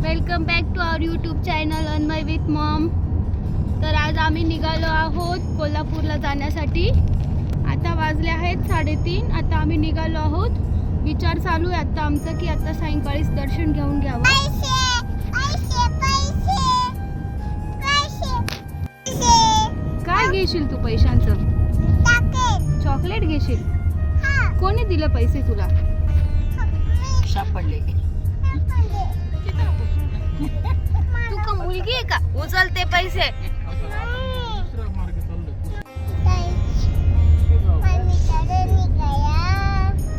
Welcome back to our YouTube channel Anmay with mom. तर आज आम्ही निघालो आहोत कोल्हापूरला जाण्यासाठी. आता वाजले आहेत 3:30. आता आम्ही निघालो आहोत. विचार चालू आहे आता आमचा की आता सायंकाळीच दर्शन घेऊन घ्यावं. काय घेशील तू पैशांचं? चॉकलेट घेशील? कोणी दिलं पैसे तुला? सापडले. तू का मुलगी आहे का उचलते पैसे?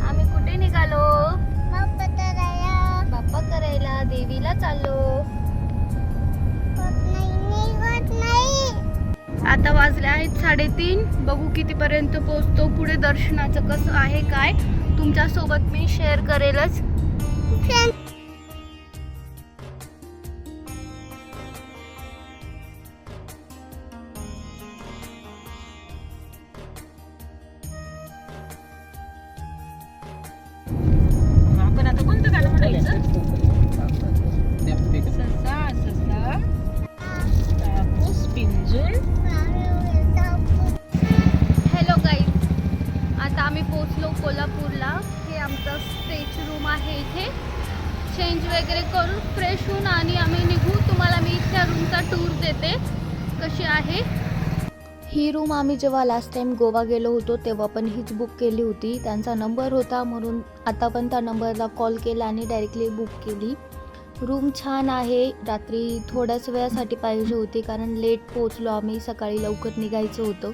आम्ही कुठे निघालो? बाप्पा करायला देवीला चाललो. आता वाजले आहेत 3:30. बघू कितीपर्यंत पोहोचतो. पुढे दर्शनाचं कसं आहे काय तुमच्या सोबत मी शेअर करेलच. आपण आता कोणतं गाणं म्हणायचं? ससा ससा कापूस पिंजून. हॅलो गाईज, आता आम्ही पोहोचलो कोल्हापूरला. हे आमचं स्टेज रूम आहे. इथे चेंज वगैरे करून फ्रेश होऊन आणि आम्ही निघू. तुम्हाला मी इथल्या रूमचा टूर देते कशी आहे. ही रूम आम्ही जेव्हा लास्ट टाइम गोवा गेलो होतो तेव्हा पण हीच बुक केली होती. त्यांचा नंबर होता म्हणून आता पण त्या नंबरला कॉल केला आणि डायरेक्टली बुक केली. रूम छान आहे. रात्री थोड्याच वेळासाठी पाहिजे होती कारण लेट पोहोचलो आम्ही. सकाळी लवकर निघायचं होतं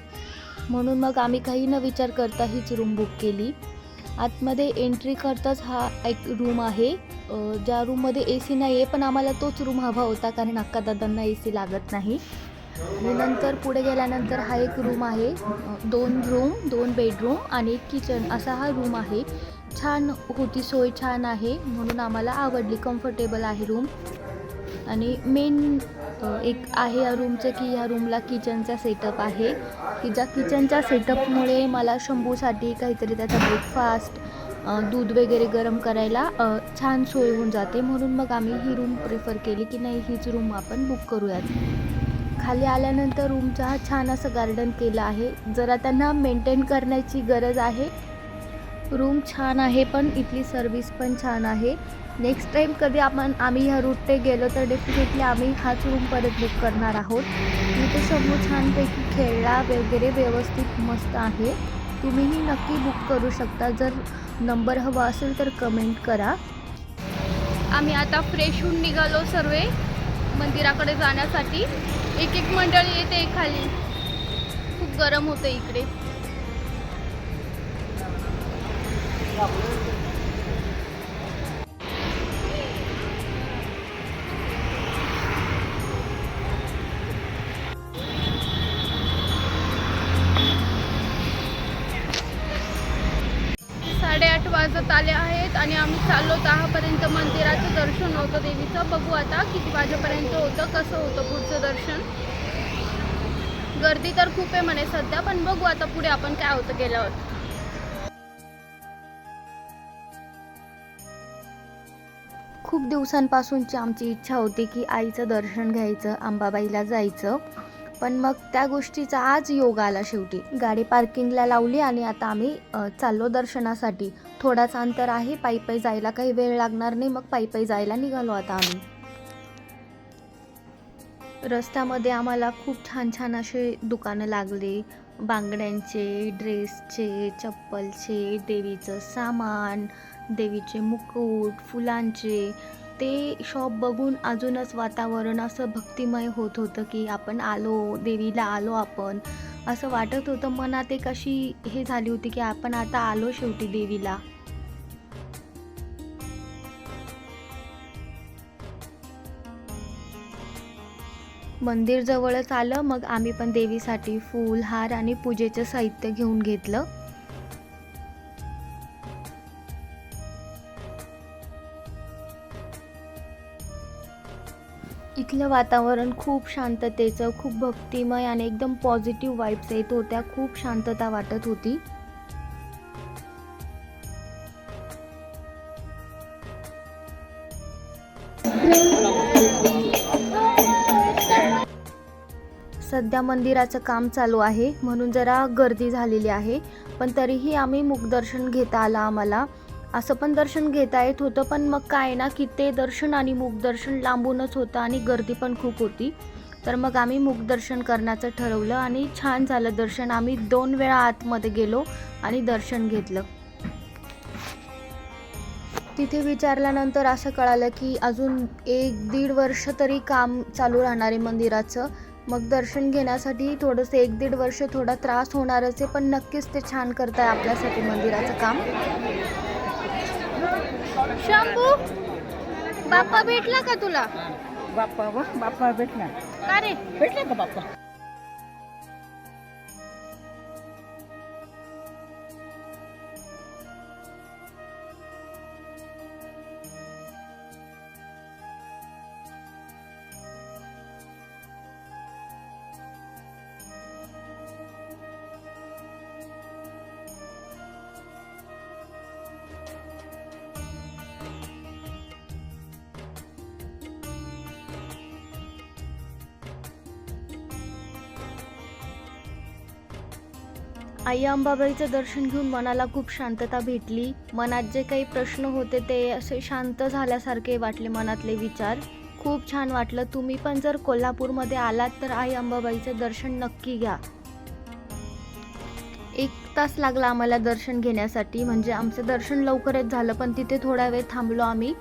म्हणून मग आम्ही काही न विचार करता हीच रूम बुक केली. आतमध्ये एंट्री करताच हा एक रूम आहे. ज्या रूममध्ये AC नाही आहे पण आम्हाला तोच रूम हवा होता कारण अक्का दादांना AC लागत नाही. आणि नंतर पुढे गेल्यानंतर हा एक रूम आहे. 2 रूम 2 बेडरूम आणि एक किचन असा हा रूम आहे. छान होती सोय, छान आहे म्हणून आम्हाला आवडली. कम्फर्टेबल आहे रूम. आणि मेन एक आहे या रूमचं की ह्या रूमला किचनचा सेटअप आहे की ज्या किचनच्या सेटअपमुळे मला शंभूसाठी काहीतरी त्याचा ब्रेकफास्ट दूध वगैरे गरम करायला छान सोय होऊन जाते. म्हणून मग आम्ही ही रूम प्रेफर केली की नाही हीच रूम आपण बुक करूयात. खाली आल्यानंतर रूमचा छान असं गार्डन केलं आहे. जरा त्यांना मेंटेन करण्याची गरज आहे. रूम छान आहे पण इथली सर्विस पण छान आहे. नेक्स्ट टाईम कधी आम्ही ह्या रूटने गेलो तर डेफिनेटली आम्ही हाच रूम परत बुक करणार आहोत. इथे शंभू छानपैकी खेळला वगैरे व्यवस्थित मस्त आहे. तुम्हीही नक्की बुक करू शकता. जर नंबर हवा असेल तर कमेंट करा. आम्ही आता फ्रेश होऊन निघालो सर्व मंदिराकडे जाण्यासाठी. एक एक मंडळी येते खाली. खूप गरम होतं इकडे. साडेआठ वाजत आले आहेत आणि आम्ही चाललो 10पर्यंत. मंदिराचं दर्शन होतं देवीचं. बघू आता किती वाजेपर्यंत होतं, कसं होतं पुढचं दर्शन. गर्दी तर खूप आहे म्हणे सध्या, पण बघू आता पुढे आपण काय होतं गेल्यावर. खूप दिवसांपासूनची आमची इच्छा होती की आईचं दर्शन घ्यायचं, अंबाबाईला जायचं. पण मग त्या गोष्टीचा आज योग आला शेवटी. गाडी पार्किंगला लावली आणि आता आम्ही चाललो दर्शनासाठी. थोडाच अंतर आहे. पायी जायला काही वेळ लागणार नाही. मग पायी जायला निघालो आता आम्ही. रस्त्यामध्ये आम्हाला खूप छान छान असे दुकानं लागले. बांगड्यांचे, ड्रेसचे, चप्पलचे, देवीचं सामान, देवीचे मुकुट, फुलांचे. ते शॉप बघून अजूनच वातावरण असं भक्तिमय होत होतं की आपण आलो, देवीला आलो आपण असं वाटत होतं. मनात एक अशी हे झाली होती की आपण आता आलो शेवटी देवीला. मंदिर जवळच आलं. मग आम्ही पण देवीसाठी फूल, हार आणि पूजेचं साहित्य घेऊन घेतलं. इथलं वातावरण खूप शांततेचं, खूप भक्तिमय आणि एकदम पॉझिटिव्ह वाइब्स येत होत्या. खूप शांतता वाटत होती. सध्या मंदिराचं काम चालू आहे म्हणून जरा गर्दी झालेली आहे, पण तरीही आम्ही मुखदर्शन घेता आलं आम्हाला. असं पण दर्शन घेता येत होतं, पण मग काय ना की ते दर्शन आणि मुखदर्शन लांबूनच होतं आणि गर्दी पण खूप होती. तर मग आम्ही मुखदर्शन करण्याचं ठरवलं आणि छान झालं दर्शन. आम्ही 2 वेळा आतमध्ये गेलो आणि दर्शन घेतलं. तिथे विचारल्यानंतर असं कळालं की अजून 1-1.5 वर्ष तरी काम चालू राहणार आहे मंदिराचं. मग दर्शन घेण्यासाठी थोडंसं 1-1.5 वर्ष थोडा त्रास होणारच आहे, पण नक्कीच ते छान करताय आपल्यासाठी मंदिराचं काम. शंभू, बाप्पा भेटला का तुला? बाप्पा भेटला. का रे? भेटला का बाप्पा? आई अंबाबाईचं दर्शन घेऊन मनाला खूप शांतता भेटली. मनात जे काही प्रश्न होते ते असे शांत झाल्यासारखे वाटले, मनातले विचार. खूप छान वाटलं. तुम्ही पण जर कोल्हापूरमध्ये आलात तर आई अंबाबाईचं दर्शन नक्की घ्या. 1 तास लागला आम्हाला दर्शन घेण्यासाठी, म्हणजे आमचं दर्शन लवकरच झालं, पण तिथे थोडा वेळ थांबलो आम्ही.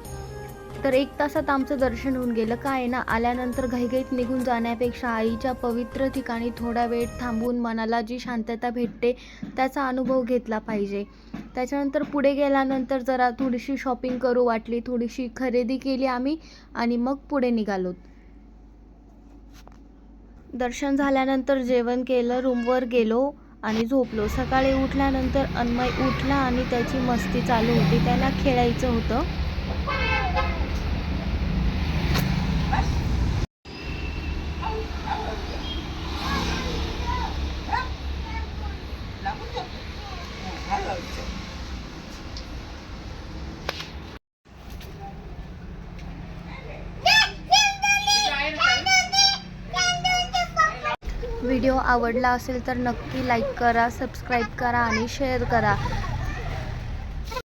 तर 1 तासात आमचं दर्शन होऊन गेलं. काय आहे ना, आल्यानंतर घाईघाईत निघून जाण्यापेक्षा आईच्या पवित्र ठिकाणी थोडा वेळ थांबून मनाला जी शांतता भेटते त्याचा अनुभव घेतला पाहिजे. त्याच्यानंतर पुढे गेल्यानंतर जरा थोडीशी शॉपिंग करू वाटली, थोडीशी खरेदी केली आम्ही आणि मग पुढे निघालो. दर्शन झाल्यानंतर जेवण केलं, रूमवर गेलो आणि झोपलो. सकाळी उठल्यानंतर अन्मय उठला आणि त्याची मस्ती चालू होती, त्याला खेळायचं होतं. व्हिडिओ आवडला असेल तर नक्की लाईक करा, सबस्क्राईब करा आणि शेअर करा.